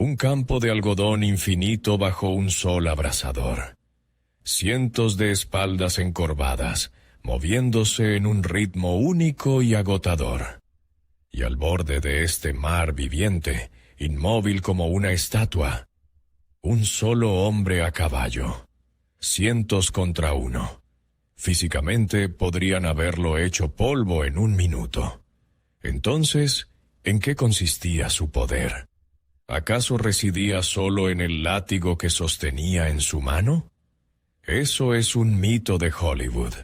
Un campo de algodón infinito bajo un sol abrasador. Cientos de espaldas encorvadas, moviéndose en un ritmo único y agotador. Y al borde de este mar viviente, inmóvil como una estatua, un solo hombre a caballo. Cientos contra uno. Físicamente podrían haberlo hecho polvo en un minuto. Entonces, ¿en qué consistía su poder? ¿Acaso residía solo en el látigo que sostenía en su mano? Eso es un mito de Hollywood.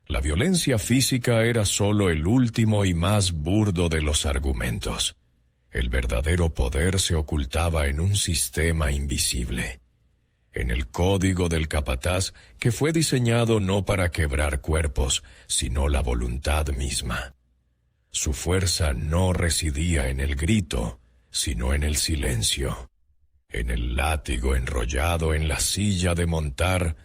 La violencia física era solo el último y más burdo de los argumentos. El verdadero poder se ocultaba en un sistema invisible. En el código del capataz, que fue diseñado no para quebrar cuerpos, sino la voluntad misma. Su fuerza no residía en el grito, sino en el silencio. En el látigo enrollado en la silla de montar,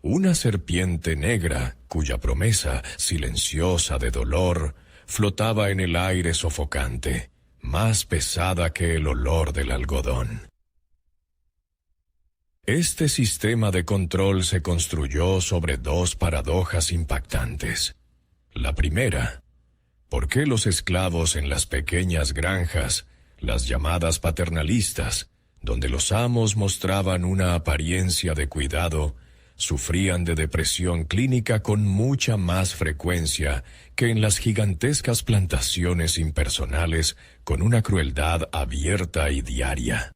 una serpiente negra, cuya promesa, silenciosa de dolor, flotaba en el aire sofocante, más pesada que el olor del algodón. Este sistema de control se construyó sobre dos paradojas impactantes. La primera, ¿por qué los esclavos en las pequeñas granjas, las llamadas paternalistas, donde los amos mostraban una apariencia de cuidado, sufrían de depresión clínica con mucha más frecuencia que en las gigantescas plantaciones impersonales con una crueldad abierta y diaria?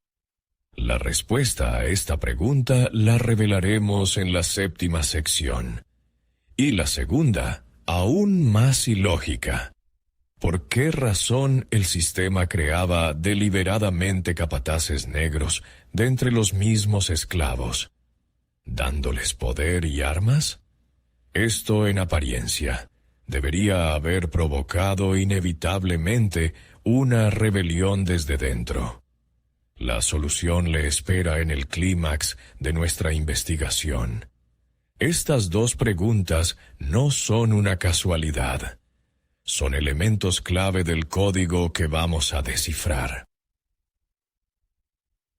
La respuesta a esta pregunta la revelaremos en la 7ª sección. Y la segunda, aún más ilógica. ¿Por qué razón el sistema creaba deliberadamente capataces negros de entre los mismos esclavos, dándoles poder y armas? Esto, en apariencia, debería haber provocado inevitablemente una rebelión desde dentro. La solución le espera en el clímax de nuestra investigación. Estas dos preguntas no son una casualidad. Son elementos clave del código que vamos a descifrar.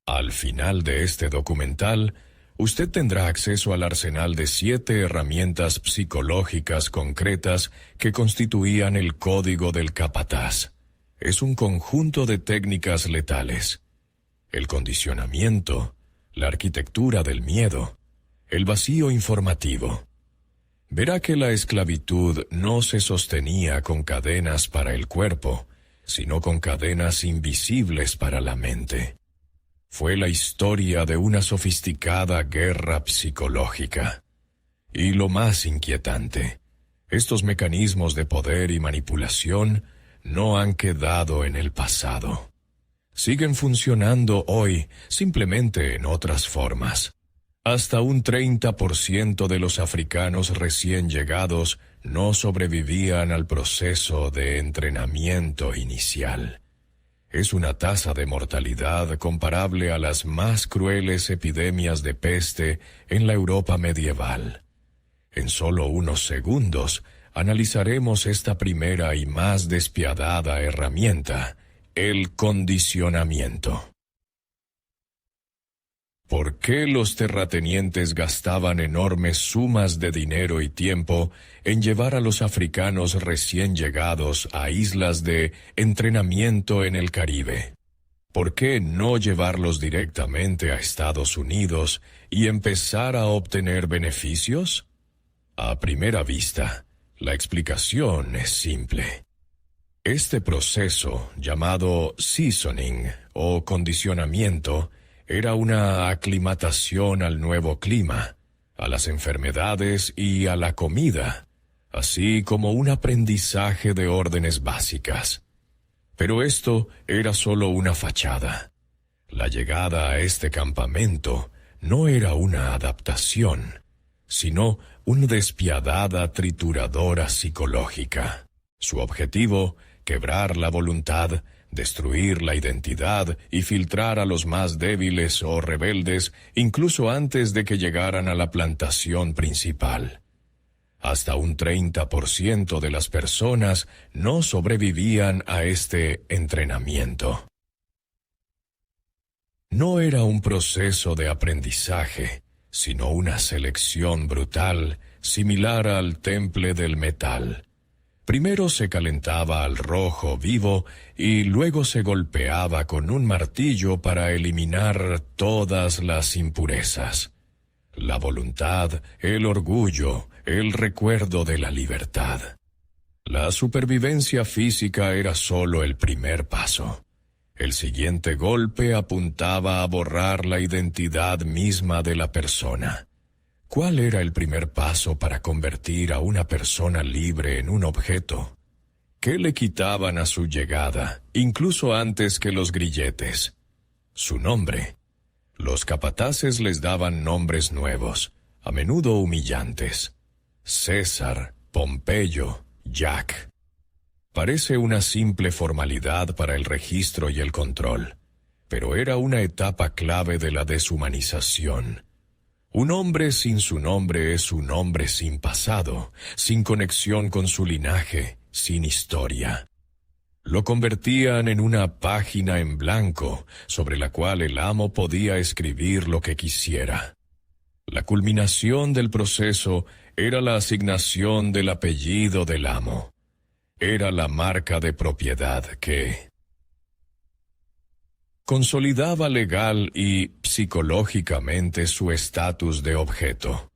Al final de este documental, usted tendrá acceso al arsenal de 7 herramientas psicológicas concretas que constituían el código del capataz. Es un conjunto de técnicas letales. El condicionamiento, la arquitectura del miedo, el vacío informativo. Verá que la esclavitud no se sostenía con cadenas para el cuerpo, sino con cadenas invisibles para la mente. Fue la historia de una sofisticada guerra psicológica. Y lo más inquietante, estos mecanismos de poder y manipulación no han quedado en el pasado. Siguen funcionando hoy, simplemente en otras formas. Hasta un 30% de los africanos recién llegados no sobrevivían al proceso de entrenamiento inicial. Es una tasa de mortalidad comparable a las más crueles epidemias de peste en la Europa medieval. En solo unos segundos analizaremos esta primera y más despiadada herramienta, el condicionamiento. ¿Por qué los terratenientes gastaban enormes sumas de dinero y tiempo en llevar a los africanos recién llegados a islas de entrenamiento en el Caribe? ¿Por qué no llevarlos directamente a Estados Unidos y empezar a obtener beneficios? A primera vista, la explicación es simple. Este proceso, llamado seasoning o condicionamiento, era una aclimatación al nuevo clima, a las enfermedades y a la comida, así como un aprendizaje de órdenes básicas. Pero esto era solo una fachada. La llegada a este campamento no era una adaptación, sino una despiadada trituradora psicológica. Su objetivo, quebrar la voluntad, destruir la identidad y filtrar a los más débiles o rebeldes incluso antes de que llegaran a la plantación principal. Hasta un 30% de las personas no sobrevivían a este entrenamiento. No era un proceso de aprendizaje, sino una selección brutal, similar al temple del metal. Primero se calentaba al rojo vivo y luego se golpeaba con un martillo para eliminar todas las impurezas. La voluntad, el orgullo, el recuerdo de la libertad. La supervivencia física era solo el primer paso. El siguiente golpe apuntaba a borrar la identidad misma de la persona. ¿Cuál era el primer paso para convertir a una persona libre en un objeto? ¿Qué le quitaban a su llegada, incluso antes que los grilletes? Su nombre. Los capataces les daban nombres nuevos, a menudo humillantes. César, Pompeyo, Jack. Parece una simple formalidad para el registro y el control, pero era una etapa clave de la deshumanización. Un hombre sin su nombre es un hombre sin pasado, sin conexión con su linaje, sin historia. Lo convertían en una página en blanco sobre la cual el amo podía escribir lo que quisiera. La culminación del proceso era la asignación del apellido del amo. Era la marca de propiedad que consolidaba legal y psicológicamente su estatus de objeto.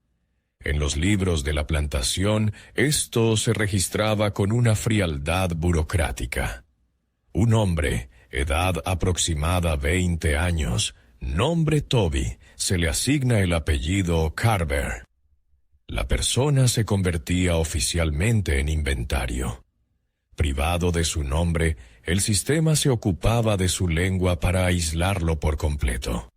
En los libros de la plantación, esto se registraba con una frialdad burocrática. Un hombre, edad aproximada 20 años, nombre Toby, se le asigna el apellido Carver. La persona se convertía oficialmente en inventario. Privado de su nombre, el sistema se ocupaba de su lengua para aislarlo por completo.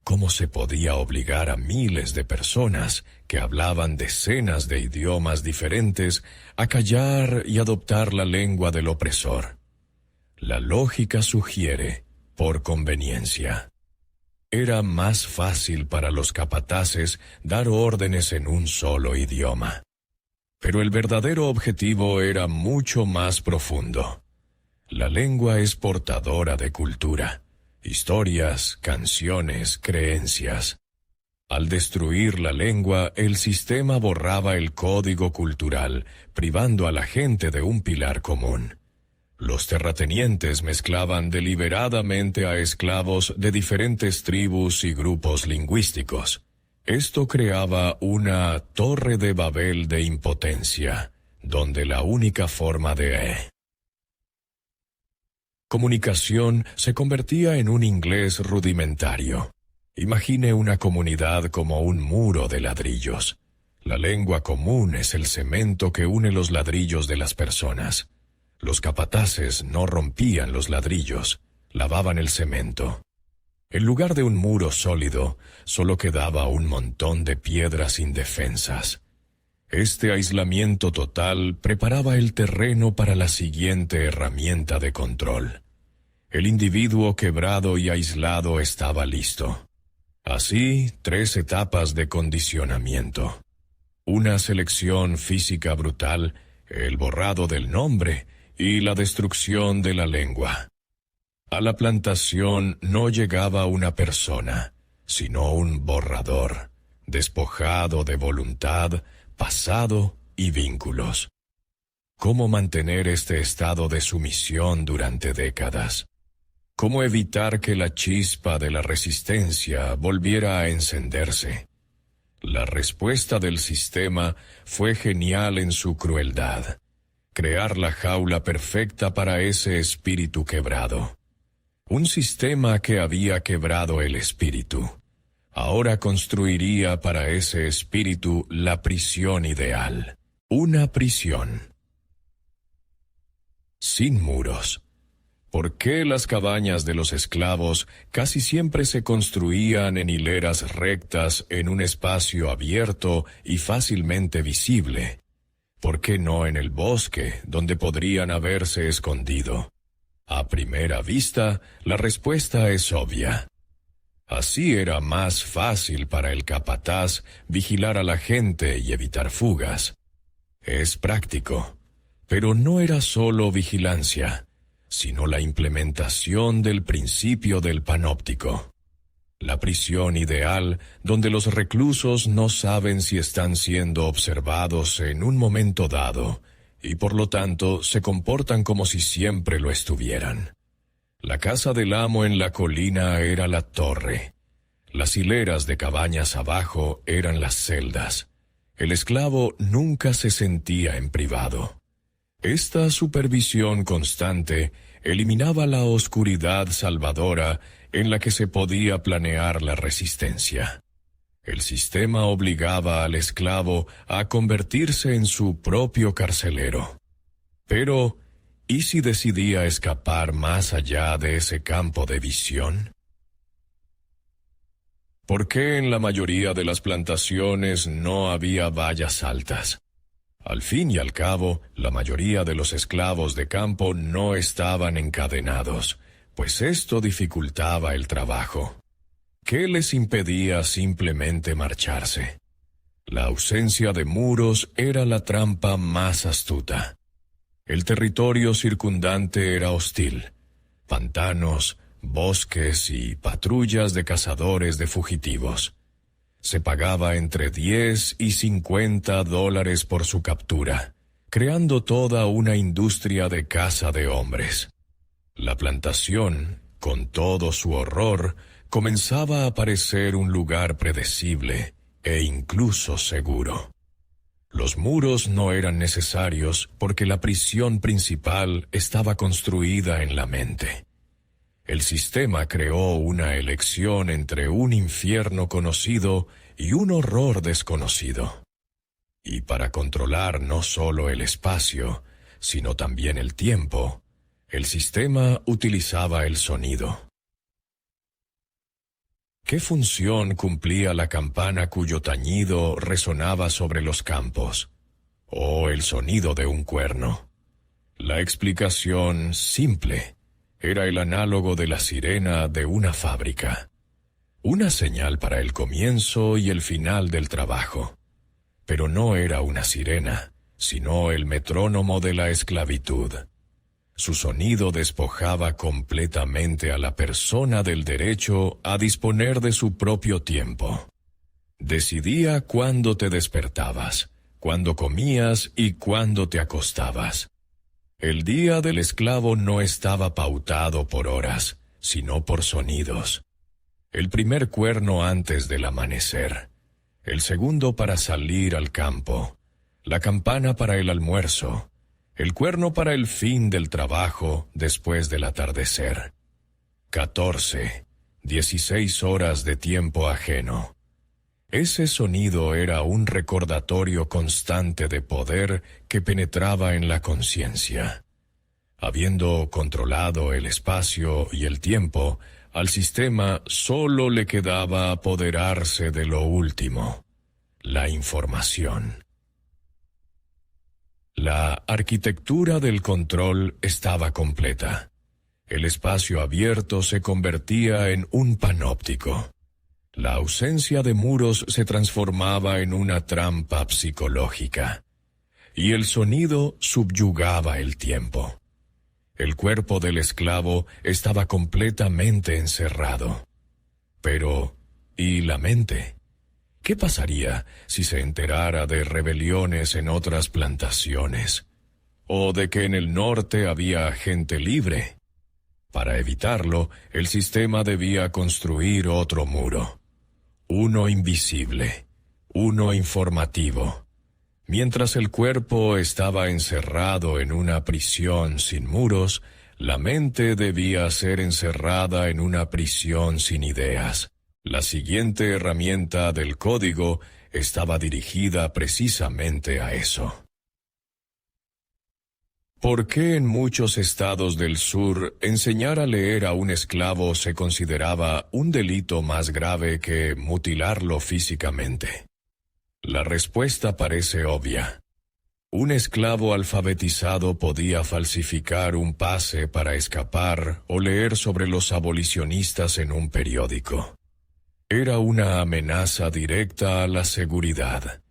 ¿Cómo se podía obligar a miles de personas que hablaban decenas de idiomas diferentes a callar y adoptar la lengua del opresor? La lógica sugiere, por conveniencia. Era más fácil para los capataces dar órdenes en un solo idioma. Pero el verdadero objetivo era mucho más profundo. La lengua es portadora de cultura, historias, canciones, creencias. Al destruir la lengua, el sistema borraba el código cultural, privando a la gente de un pilar común. Los terratenientes mezclaban deliberadamente a esclavos de diferentes tribus y grupos lingüísticos. Esto creaba una torre de Babel de impotencia, donde la única forma de comunicación se convertía en un inglés rudimentario. Imagine una comunidad como un muro de ladrillos. La lengua común es el cemento que une los ladrillos de las personas. Los capataces no rompían los ladrillos, lavaban el cemento. En lugar de un muro sólido, solo quedaba un montón de piedras indefensas. Este aislamiento total preparaba el terreno para la siguiente herramienta de control. El individuo quebrado y aislado estaba listo. Así, 3 etapas de condicionamiento. Una selección física brutal, el borrado del nombre y la destrucción de la lengua. A la plantación no llegaba una persona, sino un borrador, despojado de voluntad, pasado y vínculos. ¿Cómo mantener este estado de sumisión durante décadas? ¿Cómo evitar que la chispa de la resistencia volviera a encenderse? La respuesta del sistema fue genial en su crueldad. Crear la jaula perfecta para ese espíritu quebrado. Un sistema que había quebrado el espíritu. Ahora construiría para ese espíritu la prisión ideal. Una prisión. Sin muros. ¿Por qué las cabañas de los esclavos casi siempre se construían en hileras rectas en un espacio abierto y fácilmente visible? ¿Por qué no en el bosque, donde podrían haberse escondido? A primera vista, la respuesta es obvia. Así era más fácil para el capataz vigilar a la gente y evitar fugas. Es práctico, pero no era solo vigilancia, sino la implementación del principio del panóptico. La prisión ideal donde los reclusos no saben si están siendo observados en un momento dado y por lo tanto se comportan como si siempre lo estuvieran. La casa del amo en la colina era la torre. Las hileras de cabañas abajo eran las celdas. El esclavo nunca se sentía en privado. Esta supervisión constante eliminaba la oscuridad salvadora en la que se podía planear la resistencia. El sistema obligaba al esclavo a convertirse en su propio carcelero. Pero, ¿y si decidía escapar más allá de ese campo de visión? ¿Por qué en la mayoría de las plantaciones no había vallas altas? Al fin y al cabo, la mayoría de los esclavos de campo no estaban encadenados, pues esto dificultaba el trabajo. ¿Qué les impedía simplemente marcharse? La ausencia de muros era la trampa más astuta. El territorio circundante era hostil. Pantanos, bosques y patrullas de cazadores de fugitivos. Se pagaba entre $10 y $50 por su captura, creando toda una industria de caza de hombres. La plantación, con todo su horror, comenzaba a parecer un lugar predecible e incluso seguro. Los muros no eran necesarios porque la prisión principal estaba construida en la mente. El sistema creó una elección entre un infierno conocido y un horror desconocido. Y para controlar no solo el espacio, sino también el tiempo, el sistema utilizaba el sonido. ¿Qué función cumplía la campana cuyo tañido resonaba sobre los campos? ¿O el sonido de un cuerno? La explicación, simple, era el análogo de la sirena de una fábrica. Una señal para el comienzo y el final del trabajo. Pero no era una sirena, sino el metrónomo de la esclavitud. Su sonido despojaba completamente a la persona del derecho a disponer de su propio tiempo. Decidía cuándo te despertabas, cuándo comías y cuándo te acostabas. El día del esclavo no estaba pautado por horas, sino por sonidos. El primer cuerno antes del amanecer, el segundo para salir al campo, la campana para el almuerzo, el cuerno para el fin del trabajo después del atardecer. 14, 16 horas de tiempo ajeno. Ese sonido era un recordatorio constante de poder que penetraba en la conciencia. Habiendo controlado el espacio y el tiempo, al sistema solo le quedaba apoderarse de lo último, la información. La arquitectura del control estaba completa. El espacio abierto se convertía en un panóptico. La ausencia de muros se transformaba en una trampa psicológica. Y el sonido subyugaba el tiempo. El cuerpo del esclavo estaba completamente encerrado. Pero, ¿y la mente? ¿Qué pasaría si se enterara de rebeliones en otras plantaciones? ¿O de que en el norte había gente libre? Para evitarlo, el sistema debía construir otro muro. Uno invisible, uno informativo. Mientras el cuerpo estaba encerrado en una prisión sin muros, la mente debía ser encerrada en una prisión sin ideas. La siguiente herramienta del código estaba dirigida precisamente a eso. ¿Por qué en muchos estados del sur enseñar a leer a un esclavo se consideraba un delito más grave que mutilarlo físicamente? La respuesta parece obvia. Un esclavo alfabetizado podía falsificar un pase para escapar o leer sobre los abolicionistas en un periódico. Era una amenaza directa a la seguridad.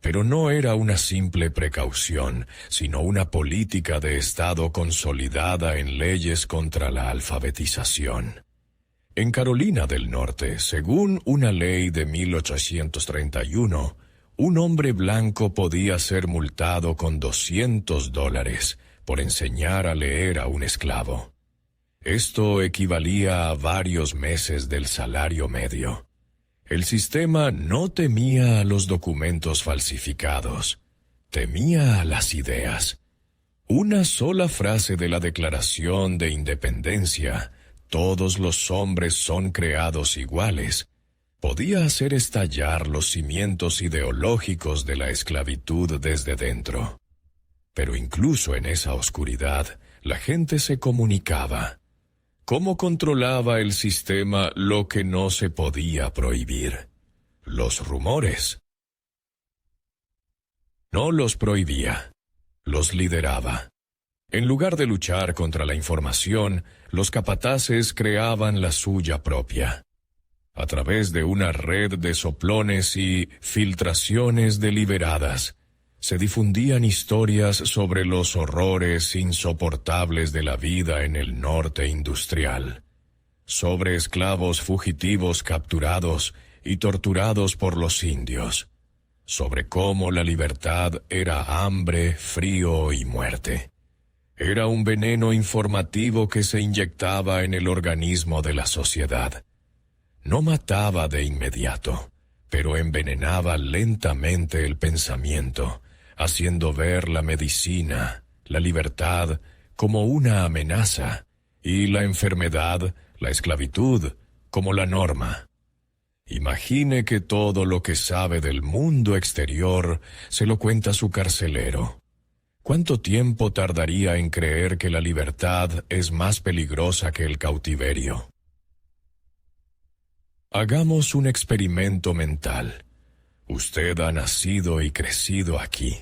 Pero no era una simple precaución, sino una política de Estado consolidada en leyes contra la alfabetización. En Carolina del Norte, según una ley de 1831, un hombre blanco podía ser multado con $200 por enseñar a leer a un esclavo. Esto equivalía a varios meses del salario medio. El sistema no temía a los documentos falsificados, temía a las ideas. Una sola frase de la Declaración de Independencia, todos los hombres son creados iguales, podía hacer estallar los cimientos ideológicos de la esclavitud desde dentro. Pero incluso en esa oscuridad, la gente se comunicaba. ¿Cómo controlaba el sistema lo que no se podía prohibir? Los rumores. No los prohibía, los lideraba. En lugar de luchar contra la información, los capataces creaban la suya propia. A través de una red de soplones y filtraciones deliberadas, se difundían historias sobre los horrores insoportables de la vida en el norte industrial, sobre esclavos fugitivos capturados y torturados por los indios, sobre cómo la libertad era hambre, frío y muerte. Era un veneno informativo que se inyectaba en el organismo de la sociedad. No mataba de inmediato, pero envenenaba lentamente el pensamiento, haciendo ver la medicina, la libertad, como una amenaza, y la enfermedad, la esclavitud, como la norma. Imagine que todo lo que sabe del mundo exterior se lo cuenta su carcelero. ¿Cuánto tiempo tardaría en creer que la libertad es más peligrosa que el cautiverio? Hagamos un experimento mental. Usted ha nacido y crecido aquí.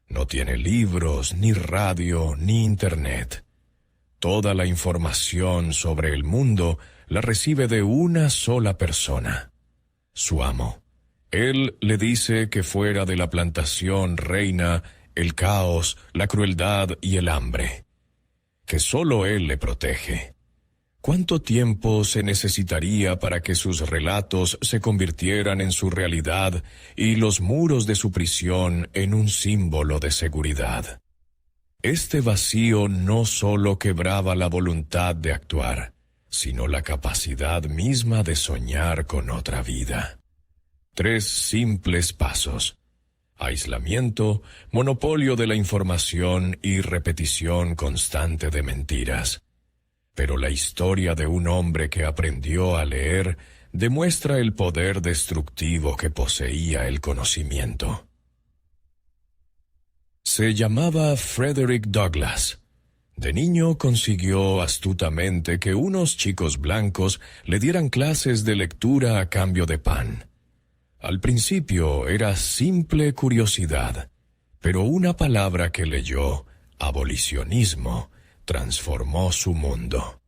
No tiene libros, ni radio, ni internet. Toda la información sobre el mundo la recibe de una sola persona, su amo. Él le dice que fuera de la plantación reina el caos, la crueldad y el hambre, que solo él le protege. ¿Cuánto tiempo se necesitaría para que sus relatos se convirtieran en su realidad y los muros de su prisión en un símbolo de seguridad? Este vacío no solo quebraba la voluntad de actuar, sino la capacidad misma de soñar con otra vida. 3 simples pasos: aislamiento, monopolio de la información y repetición constante de mentiras. Pero la historia de un hombre que aprendió a leer demuestra el poder destructivo que poseía el conocimiento. Se llamaba Frederick Douglass. De niño consiguió astutamente que unos chicos blancos le dieran clases de lectura a cambio de pan. Al principio era simple curiosidad, pero una palabra que leyó, abolicionismo, transformó su mundo.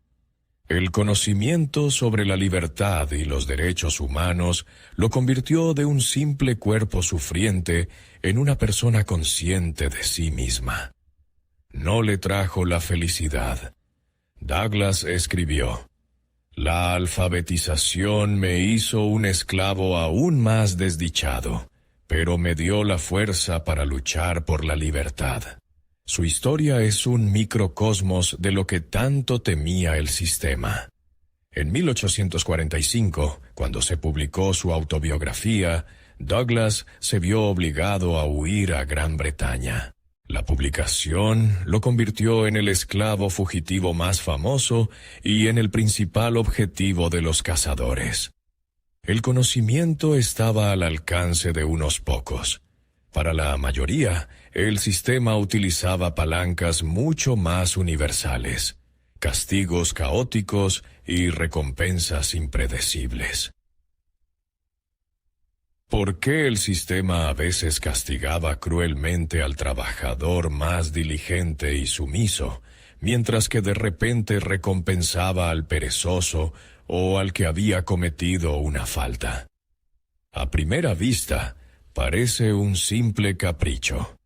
El conocimiento sobre la libertad y los derechos humanos lo convirtió de un simple cuerpo sufriente en una persona consciente de sí misma. No le trajo la felicidad. Douglass escribió: «La alfabetización me hizo un esclavo aún más desdichado, pero me dio la fuerza para luchar por la libertad». Su historia es un microcosmos de lo que tanto temía el sistema. En 1845, cuando se publicó su autobiografía, Douglass se vio obligado a huir a Gran Bretaña. La publicación lo convirtió en el esclavo fugitivo más famoso y en el principal objetivo de los cazadores. El conocimiento estaba al alcance de unos pocos. Para la mayoría, el sistema utilizaba palancas mucho más universales, castigos caóticos y recompensas impredecibles. ¿Por qué el sistema a veces castigaba cruelmente al trabajador más diligente y sumiso, mientras que de repente recompensaba al perezoso o al que había cometido una falta? A primera vista, parece un simple capricho.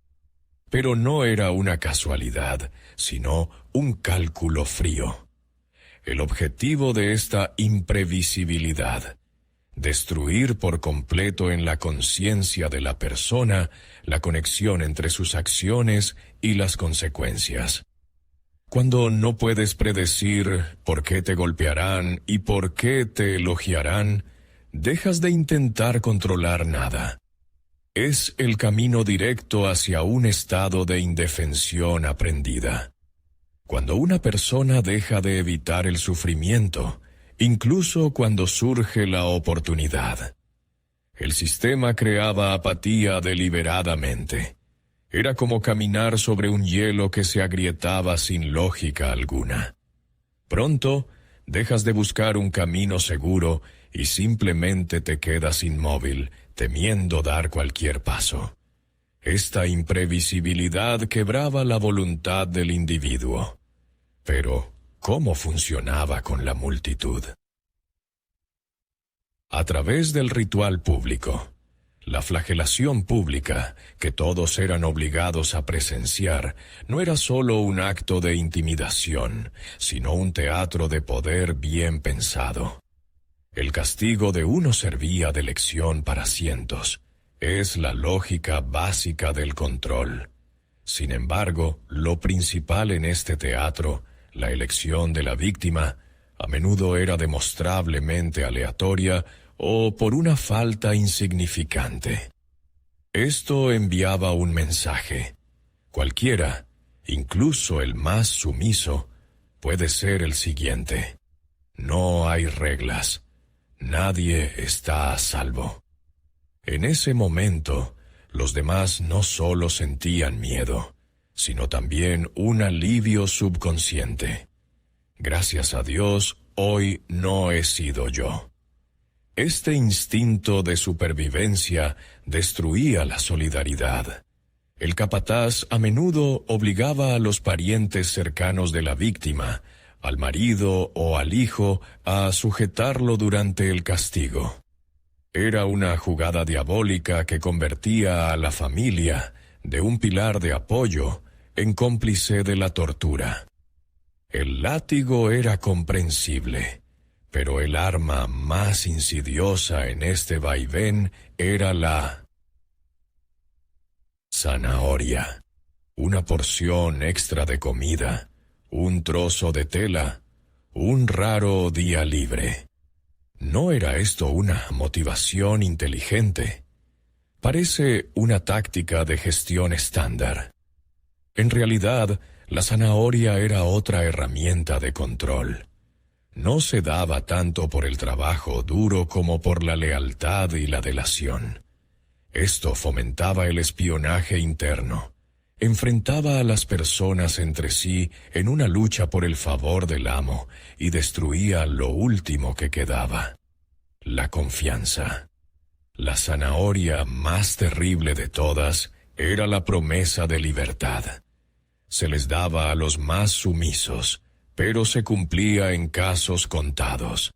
Pero no era una casualidad, sino un cálculo frío. El objetivo de esta imprevisibilidad: destruir por completo en la conciencia de la persona la conexión entre sus acciones y las consecuencias. Cuando no puedes predecir por qué te golpearán y por qué te elogiarán, dejas de intentar controlar nada. Es el camino directo hacia un estado de indefensión aprendida. Cuando una persona deja de evitar el sufrimiento, incluso cuando surge la oportunidad. El sistema creaba apatía deliberadamente. Era como caminar sobre un hielo que se agrietaba sin lógica alguna. Pronto, dejas de buscar un camino seguro y simplemente te quedas inmóvil, temiendo dar cualquier paso. Esta imprevisibilidad quebraba la voluntad del individuo. Pero, ¿cómo funcionaba con la multitud? A través del ritual público. La flagelación pública, que todos eran obligados a presenciar, no era solo un acto de intimidación, sino un teatro de poder bien pensado. El castigo de uno servía de lección para cientos. Es la lógica básica del control. Sin embargo, lo principal en este teatro, la elección de la víctima, a menudo era demostrablemente aleatoria o por una falta insignificante. Esto enviaba un mensaje. Cualquiera, incluso el más sumiso, puede ser el siguiente: no hay reglas. Nadie está a salvo. En ese momento, los demás no solo sentían miedo, sino también un alivio subconsciente. Gracias a Dios, hoy no he sido yo. Este instinto de supervivencia destruía la solidaridad. El capataz a menudo obligaba a los parientes cercanos de la víctima, al marido o al hijo, a sujetarlo durante el castigo. Era una jugada diabólica que convertía a la familia, de un pilar de apoyo, en cómplice de la tortura. El látigo era comprensible, pero el arma más insidiosa en este vaivén era la zanahoria. Una porción extra de comida, un trozo de tela, un raro día libre. ¿No era esto una motivación inteligente? Parece una táctica de gestión estándar. En realidad, la zanahoria era otra herramienta de control. No se daba tanto por el trabajo duro como por la lealtad y la delación. Esto fomentaba el espionaje interno. Enfrentaba a las personas entre sí en una lucha por el favor del amo y destruía lo último que quedaba: la confianza. La zanahoria más terrible de todas era la promesa de libertad. Se les daba a los más sumisos, pero se cumplía en casos contados.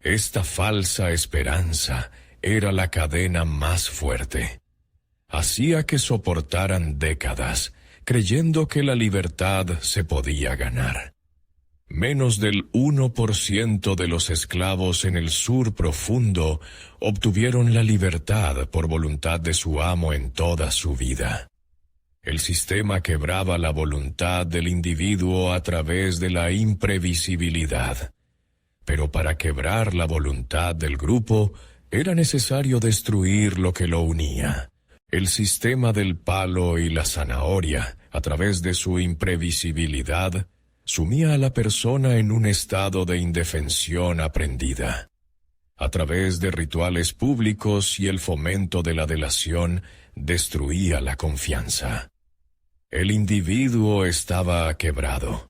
Esta falsa esperanza era la cadena más fuerte. Hacía que soportaran décadas, creyendo que la libertad se podía ganar. Menos del 1% de los esclavos en el sur profundo obtuvieron la libertad por voluntad de su amo en toda su vida. El sistema quebraba la voluntad del individuo a través de la imprevisibilidad. Pero para quebrar la voluntad del grupo, era necesario destruir lo que lo unía. El sistema del palo y la zanahoria, a través de su imprevisibilidad, sumía a la persona en un estado de indefensión aprendida. A través de rituales públicos y el fomento de la delación, destruía la confianza. El individuo estaba quebrado.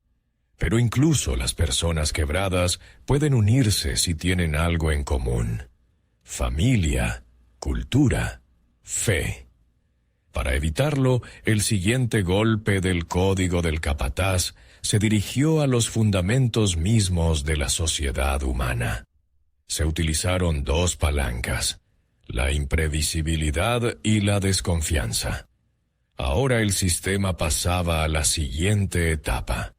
Pero incluso las personas quebradas pueden unirse si tienen algo en común: familia, cultura, fe. Para evitarlo, el siguiente golpe del código del capataz se dirigió a los fundamentos mismos de la sociedad humana. Se utilizaron dos palancas: la imprevisibilidad y la desconfianza. Ahora el sistema pasaba a la siguiente etapa: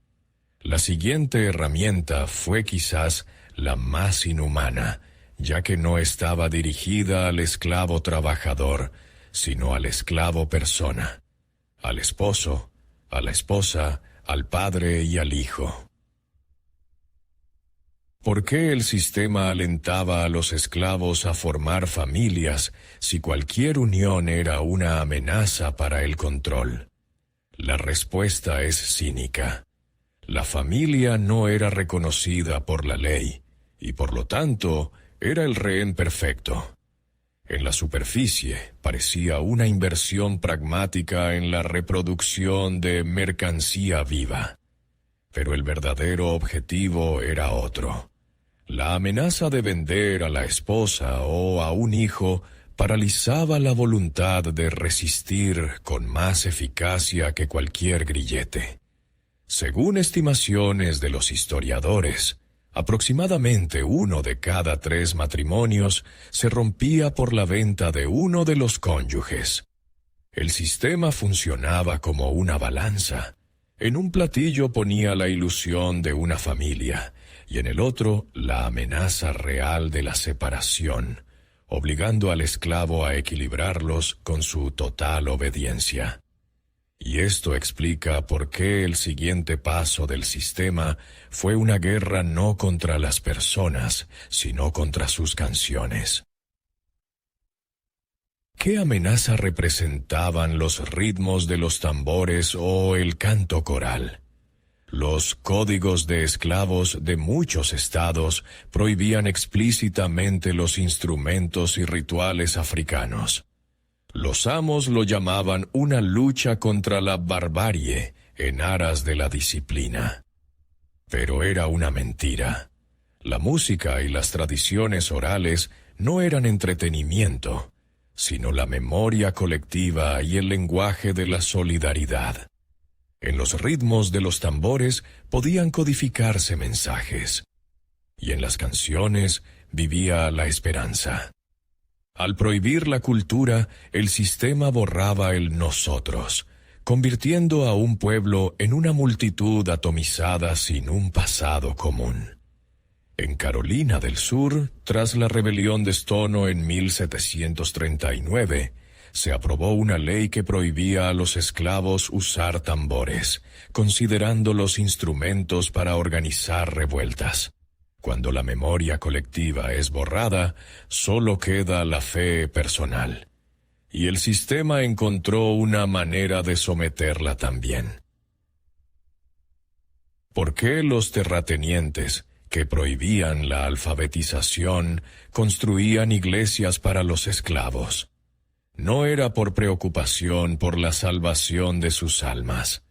La siguiente herramienta fue quizás la más inhumana, ya que no estaba dirigida al esclavo trabajador, sino al esclavo persona, al esposo, a la esposa, al padre y al hijo. ¿Por qué el sistema alentaba a los esclavos a formar familias si cualquier unión era una amenaza para el control? La respuesta es cínica. La familia no era reconocida por la ley, y por lo tanto era el rehén perfecto. En la superficie parecía una inversión pragmática en la reproducción de mercancía viva. Pero el verdadero objetivo era otro. La amenaza de vender a la esposa o a un hijo paralizaba la voluntad de resistir con más eficacia que cualquier grillete. Según estimaciones de los historiadores, aproximadamente 1 de cada 3 matrimonios se rompía por la venta de uno de los cónyuges. El sistema funcionaba como una balanza. En un platillo ponía la ilusión de una familia, y en el otro la amenaza real de la separación, obligando al esclavo a equilibrarlos con su total obediencia. Y esto explica por qué el siguiente paso del sistema fue una guerra no contra las personas, sino contra sus canciones. ¿Qué amenaza representaban los ritmos de los tambores o el canto coral? Los códigos de esclavos de muchos estados prohibían explícitamente los instrumentos y rituales africanos. Los amos lo llamaban una lucha contra la barbarie en aras de la disciplina. Pero era una mentira. La música y las tradiciones orales no eran entretenimiento, sino la memoria colectiva y el lenguaje de la solidaridad. En los ritmos de los tambores podían codificarse mensajes, y en las canciones vivía la esperanza. Al prohibir la cultura, el sistema borraba el nosotros, convirtiendo a un pueblo en una multitud atomizada sin un pasado común. En Carolina del Sur, tras la rebelión de Stono en 1739, se aprobó una ley que prohibía a los esclavos usar tambores, considerándolos instrumentos para organizar revueltas. Cuando la memoria colectiva es borrada, solo queda la fe personal. Y el sistema encontró una manera de someterla también. ¿Por qué los terratenientes, que prohibían la alfabetización, construían iglesias para los esclavos? No era por preocupación por la salvación de sus almas.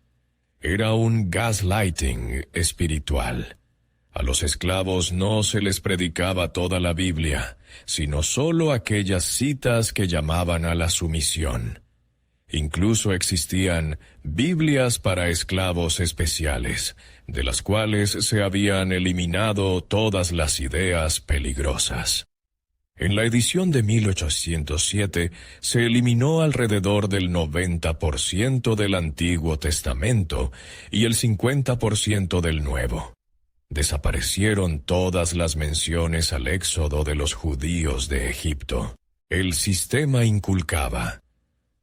Era un gaslighting espiritual. A los esclavos no se les predicaba toda la Biblia, sino solo aquellas citas que llamaban a la sumisión. Incluso existían Biblias para esclavos especiales, de las cuales se habían eliminado todas las ideas peligrosas. En la edición de 1807 se eliminó alrededor del 90% del Antiguo Testamento y el 50% del Nuevo. Desaparecieron todas las menciones al éxodo de los judíos de Egipto. El sistema inculcaba: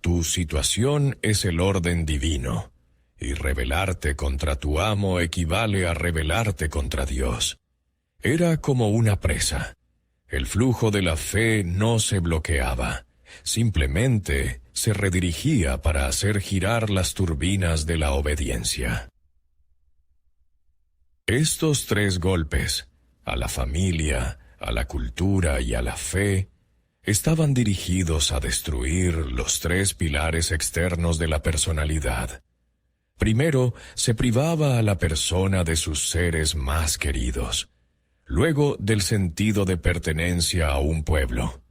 tu situación es el orden divino, y rebelarte contra tu amo equivale a rebelarte contra Dios. Era como una presa. El flujo de la fe no se bloqueaba, simplemente se redirigía para hacer girar las turbinas de la obediencia. Estos 3 golpes, a la familia, a la cultura y a la fe, estaban dirigidos a destruir los 3 pilares externos de la personalidad. Primero, se privaba a la persona de sus seres más queridos, luego del sentido de pertenencia a un pueblo,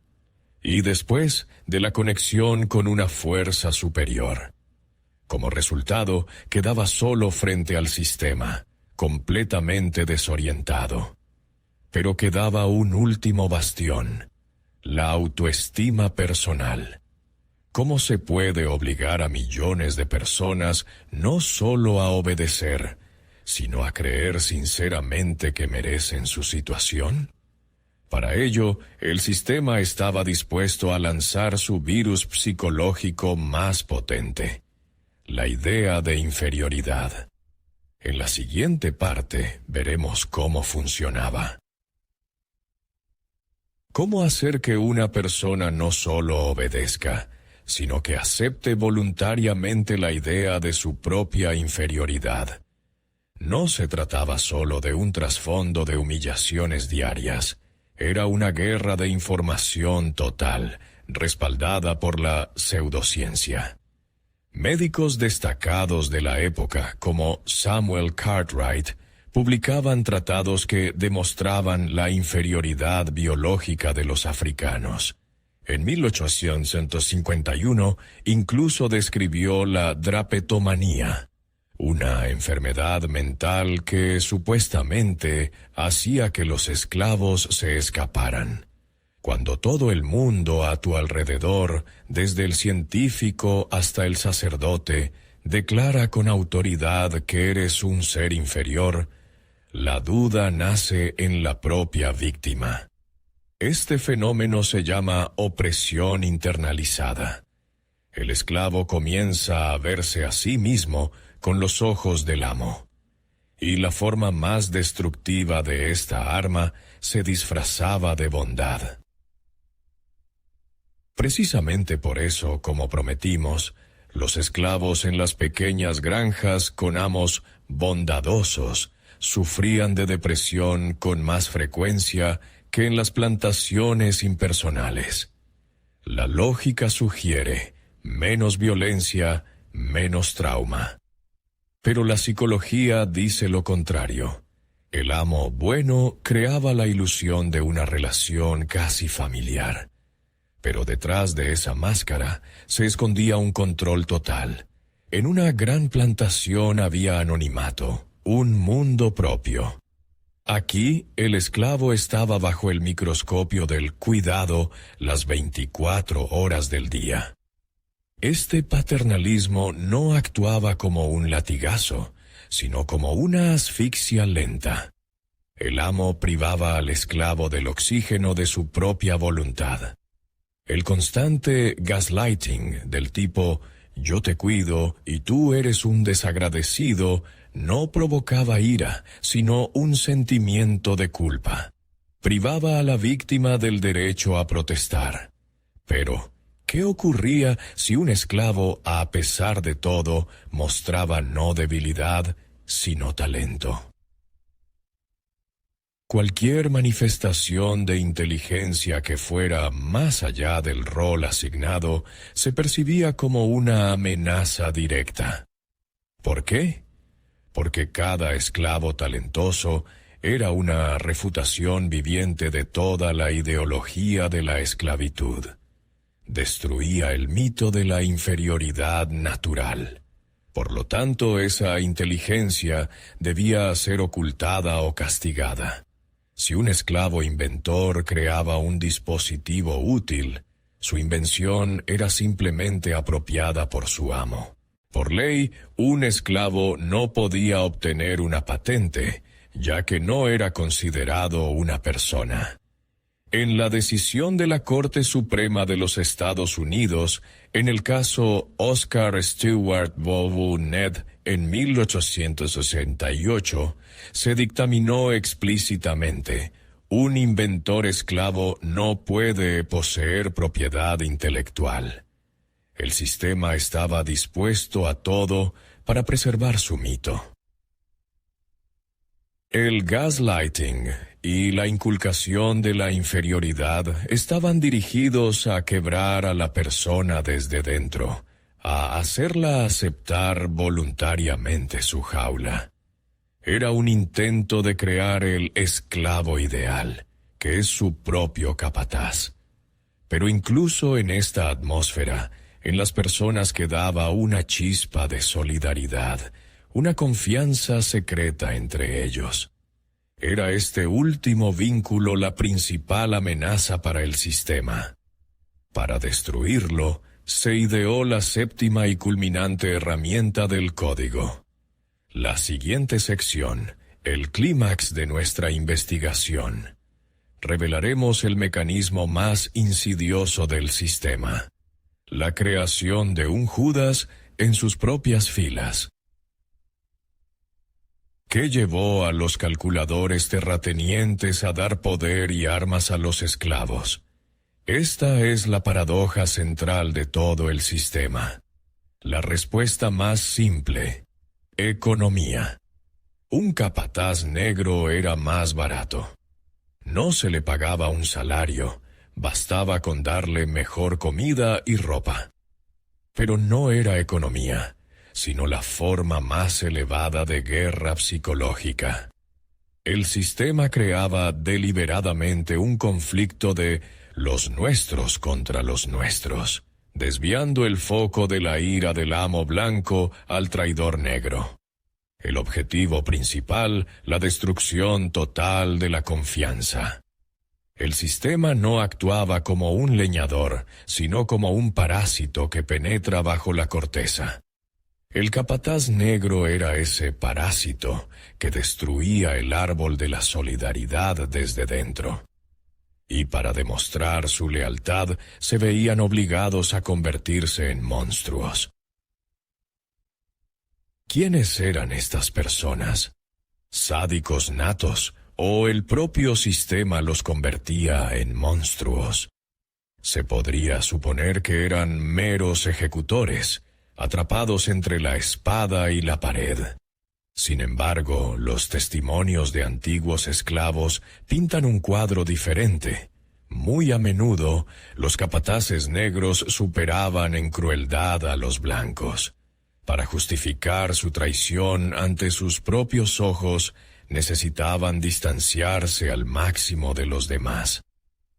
y después de la conexión con una fuerza superior. Como resultado, quedaba solo frente al sistema, completamente desorientado. Pero quedaba un último bastión: la autoestima personal. ¿Cómo se puede obligar a millones de personas no solo a obedecer, sino a creer sinceramente que merecen su situación? Para ello, el sistema estaba dispuesto a lanzar su virus psicológico más potente, la idea de inferioridad. En la siguiente parte veremos cómo funcionaba. ¿Cómo hacer que una persona no solo obedezca, sino que acepte voluntariamente la idea de su propia inferioridad? No se trataba solo de un trasfondo de humillaciones diarias. Era una guerra de información total, respaldada por la pseudociencia. Médicos destacados de la época, como Samuel Cartwright, publicaban tratados que demostraban la inferioridad biológica de los africanos. En 1851 incluso describió la drapetomanía, una enfermedad mental que supuestamente hacía que los esclavos se escaparan. Cuando todo el mundo a tu alrededor, desde el científico hasta el sacerdote, declara con autoridad que eres un ser inferior, la duda nace en la propia víctima. Este fenómeno se llama opresión internalizada. El esclavo comienza a verse a sí mismo con los ojos del amo. Y la forma más destructiva de esta arma se disfrazaba de bondad. Precisamente por eso, como prometimos, los esclavos en las pequeñas granjas con amos bondadosos sufrían de depresión con más frecuencia que en las plantaciones impersonales. La lógica sugiere menos violencia, menos trauma. Pero la psicología dice lo contrario. El amo bueno creaba la ilusión de una relación casi familiar. Pero detrás de esa máscara se escondía un control total. En una gran plantación había anonimato, un mundo propio. Aquí el esclavo estaba bajo el microscopio del cuidado las 24 horas del día. Este paternalismo no actuaba como un latigazo, sino como una asfixia lenta. El amo privaba al esclavo del oxígeno de su propia voluntad. El constante gaslighting del tipo «yo te cuido y tú eres un desagradecido» no provocaba ira, sino un sentimiento de culpa. Privaba a la víctima del derecho a protestar. Pero, ¿qué ocurría si un esclavo, a pesar de todo, mostraba no debilidad, sino talento? Cualquier manifestación de inteligencia que fuera más allá del rol asignado se percibía como una amenaza directa. ¿Por qué? Porque cada esclavo talentoso era una refutación viviente de toda la ideología de la esclavitud. Destruía el mito de la inferioridad natural. Por lo tanto, esa inteligencia debía ser ocultada o castigada. Si un esclavo inventor creaba un dispositivo útil, su invención era simplemente apropiada por su amo. Por ley, un esclavo no podía obtener una patente, ya que no era considerado una persona. En la decisión de la Corte Suprema de los Estados Unidos, en el caso Oscar Stewart vs. Ned en 1868, se dictaminó explícitamente: un inventor esclavo no puede poseer propiedad intelectual. El sistema estaba dispuesto a todo para preservar su mito. El gaslighting y la inculcación de la inferioridad estaban dirigidos a quebrar a la persona desde dentro, a hacerla aceptar voluntariamente su jaula. Era un intento de crear el esclavo ideal, que es su propio capataz. Pero incluso en esta atmósfera, en las personas quedaba una chispa de solidaridad, una confianza secreta entre ellos. Era este último vínculo la principal amenaza para el sistema. Para destruirlo, se ideó la séptima y culminante herramienta del código: La siguiente sección, el clímax de nuestra investigación. Revelaremos el mecanismo más insidioso del sistema: la creación de un Judas en sus propias filas. ¿Qué llevó a los calculadores terratenientes a dar poder y armas a los esclavos? Esta es la paradoja central de todo el sistema. La respuesta más simple: economía. Un capataz negro era más barato. No se le pagaba un salario, bastaba con darle mejor comida y ropa. Pero no era economía, sino la forma más elevada de guerra psicológica. El sistema creaba deliberadamente un conflicto de los nuestros contra los nuestros, desviando el foco de la ira del amo blanco al traidor negro. El objetivo principal, la destrucción total de la confianza. El sistema no actuaba como un leñador, sino como un parásito que penetra bajo la corteza. El capataz negro era ese parásito que destruía el árbol de la solidaridad desde dentro. Y para demostrar su lealtad, se veían obligados a convertirse en monstruos. ¿Quiénes eran estas personas? ¿Sádicos natos o el propio sistema los convertía en monstruos? Se podría suponer que eran meros ejecutores, atrapados entre la espada y la pared. Sin embargo, los testimonios de antiguos esclavos pintan un cuadro diferente. Muy a menudo, los capataces negros superaban en crueldad a los blancos. Para justificar su traición ante sus propios ojos, necesitaban distanciarse al máximo de los demás.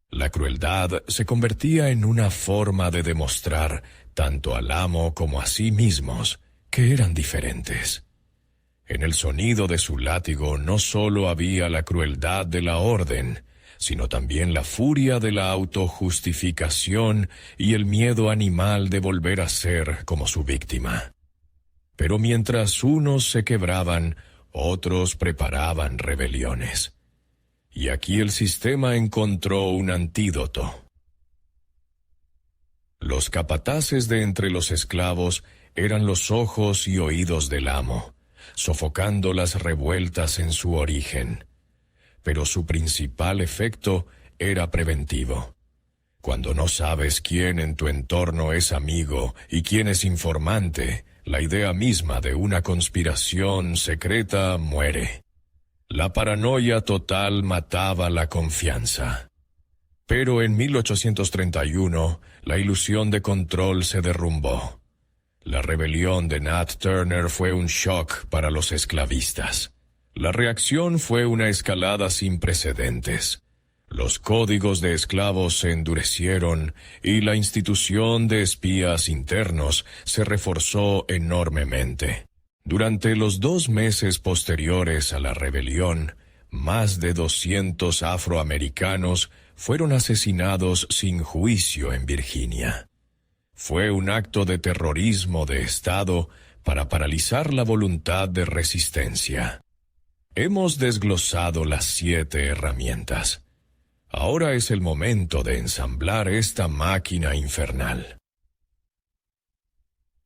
La crueldad se convertía en una forma de demostrar, tanto al amo como a sí mismos, que eran diferentes. En el sonido de su látigo no solo había la crueldad de la orden, sino también la furia de la autojustificación y el miedo animal de volver a ser como su víctima. Pero mientras unos se quebraban, otros preparaban rebeliones. Y aquí el sistema encontró un antídoto. Los capataces de entre los esclavos eran los ojos y oídos del amo, sofocando las revueltas en su origen. Pero su principal efecto era preventivo. Cuando no sabes quién en tu entorno es amigo y quién es informante, la idea misma de una conspiración secreta muere. La paranoia total mataba la confianza. Pero en 1831, la ilusión de control se derrumbó. La rebelión de Nat Turner fue un shock para los esclavistas. La reacción fue una escalada sin precedentes. Los códigos de esclavos se endurecieron y la institución de espías internos se reforzó enormemente. Durante los 2 meses posteriores a la rebelión, más de 200 afroamericanos fueron asesinados sin juicio en Virginia. Fue un acto de terrorismo de Estado para paralizar la voluntad de resistencia. Hemos desglosado las 7 herramientas. Ahora es el momento de ensamblar esta máquina infernal.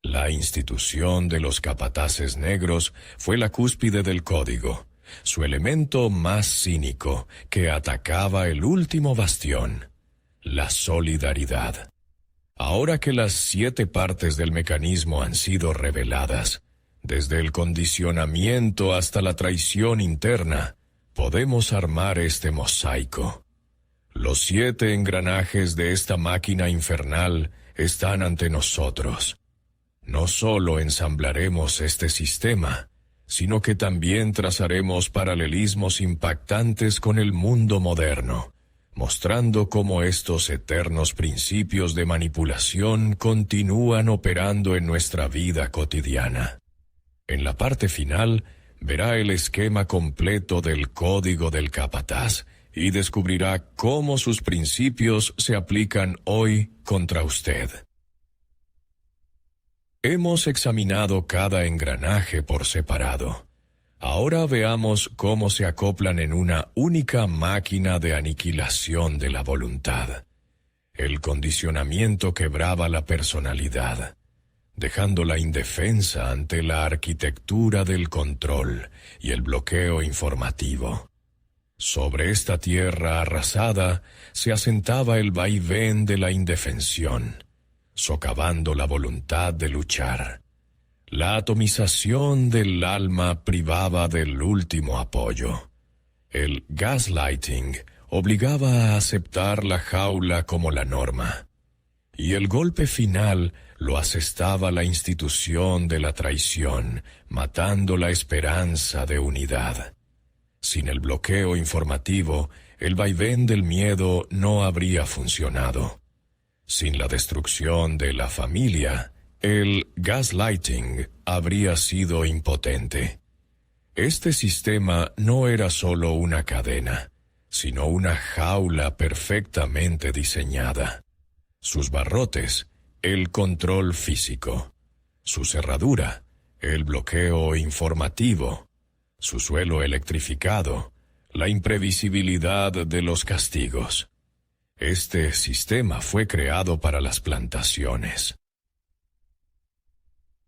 La institución de los capataces negros fue la cúspide del código, su elemento más cínico, que atacaba el último bastión, la solidaridad. Ahora que las 7 partes del mecanismo han sido reveladas, desde el condicionamiento hasta la traición interna, podemos armar este mosaico. Los 7 engranajes de esta máquina infernal están ante nosotros. No solo ensamblaremos este sistema, sino que también trazaremos paralelismos impactantes con el mundo moderno, mostrando cómo estos eternos principios de manipulación continúan operando en nuestra vida cotidiana. En la parte final, verá el esquema completo del código del capataz y descubrirá cómo sus principios se aplican hoy contra usted. Hemos examinado cada engranaje por separado. Ahora veamos cómo se acoplan en una única máquina de aniquilación de la voluntad. El condicionamiento quebraba la personalidad, dejándola indefensa ante la arquitectura del control y el bloqueo informativo. Sobre esta tierra arrasada se asentaba el vaivén de la indefensión, socavando la voluntad de luchar. La atomización del alma privaba del último apoyo. El gaslighting obligaba a aceptar la jaula como la norma. Y el golpe final lo asestaba la institución de la traición, matando la esperanza de unidad. Sin el bloqueo informativo, el vaivén del miedo no habría funcionado. Sin la destrucción de la familia, el gaslighting habría sido impotente. Este sistema no era solo una cadena, sino una jaula perfectamente diseñada. Sus barrotes, el control físico. Su cerradura, el bloqueo informativo. Su suelo electrificado, la imprevisibilidad de los castigos. Este sistema fue creado para las plantaciones.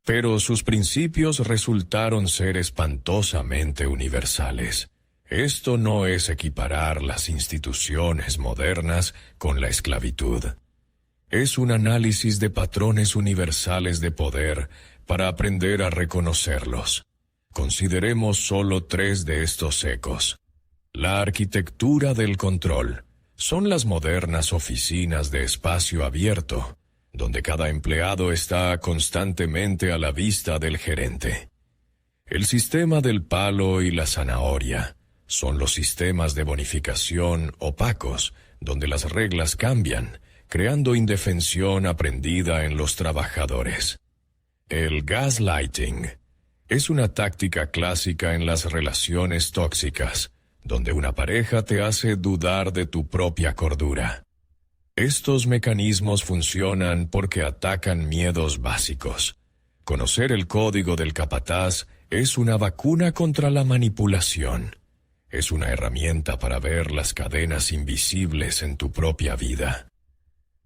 Pero sus principios resultaron ser espantosamente universales. Esto no es equiparar las instituciones modernas con la esclavitud. Es un análisis de patrones universales de poder para aprender a reconocerlos. Consideremos solo 3 de estos ecos. La arquitectura del control son las modernas oficinas de espacio abierto, donde cada empleado está constantemente a la vista del gerente. El sistema del palo y la zanahoria son los sistemas de bonificación opacos, donde las reglas cambian, creando indefensión aprendida en los trabajadores. El gaslighting es una táctica clásica en las relaciones tóxicas, donde una pareja te hace dudar de tu propia cordura. Estos mecanismos funcionan porque atacan miedos básicos. Conocer el código del capataz es una vacuna contra la manipulación. Es una herramienta para ver las cadenas invisibles en tu propia vida.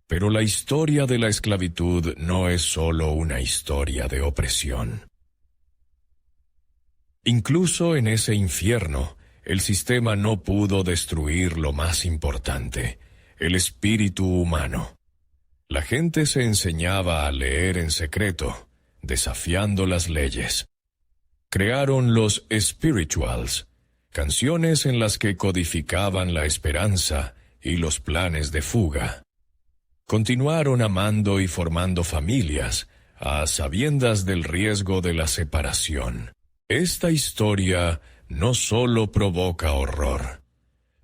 Pero la historia de la esclavitud no es solo una historia de opresión. Incluso en ese infierno, el sistema no pudo destruir lo más importante, el espíritu humano. La gente se enseñaba a leer en secreto, desafiando las leyes. Crearon los spirituals, canciones en las que codificaban la esperanza y los planes de fuga. Continuaron amando y formando familias, a sabiendas del riesgo de la separación. Esta historia no solo provoca horror,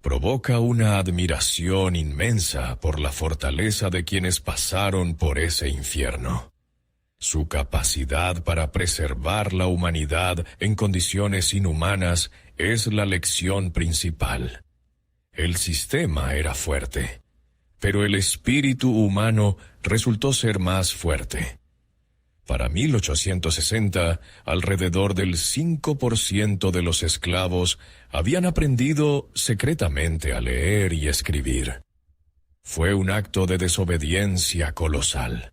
provoca una admiración inmensa por la fortaleza de quienes pasaron por ese infierno. Su capacidad para preservar la humanidad en condiciones inhumanas es la lección principal. El sistema era fuerte, pero el espíritu humano resultó ser más fuerte. Para 1860, alrededor del 5% de los esclavos habían aprendido secretamente a leer y escribir. Fue un acto de desobediencia colosal,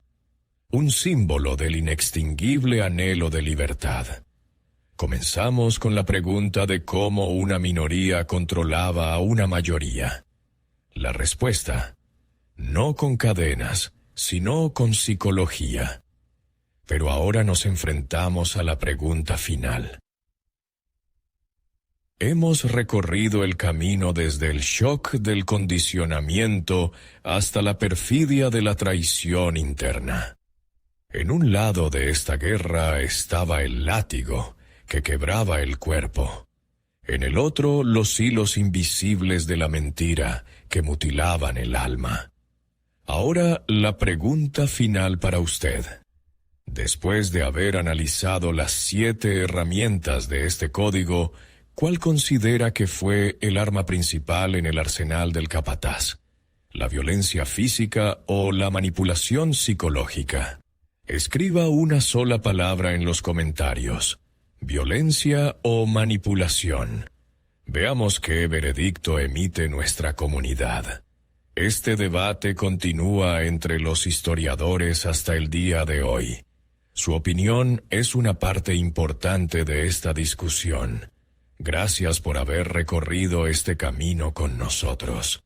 un símbolo del inextinguible anhelo de libertad. Comenzamos con la pregunta de cómo una minoría controlaba a una mayoría. La respuesta: no con cadenas, sino con psicología. Pero ahora nos enfrentamos a la pregunta final. Hemos recorrido el camino desde el shock del condicionamiento hasta la perfidia de la traición interna. En un lado de esta guerra estaba el látigo, que quebraba el cuerpo. En el otro, los hilos invisibles de la mentira, que mutilaban el alma. Ahora, la pregunta final para usted. Después de haber analizado las 7 herramientas de este código, ¿cuál considera que fue el arma principal en el arsenal del capataz? ¿La violencia física o la manipulación psicológica? Escriba una sola palabra en los comentarios: violencia o manipulación. Veamos qué veredicto emite nuestra comunidad. Este debate continúa entre los historiadores hasta el día de hoy. Su opinión es una parte importante de esta discusión. Gracias por haber recorrido este camino con nosotros.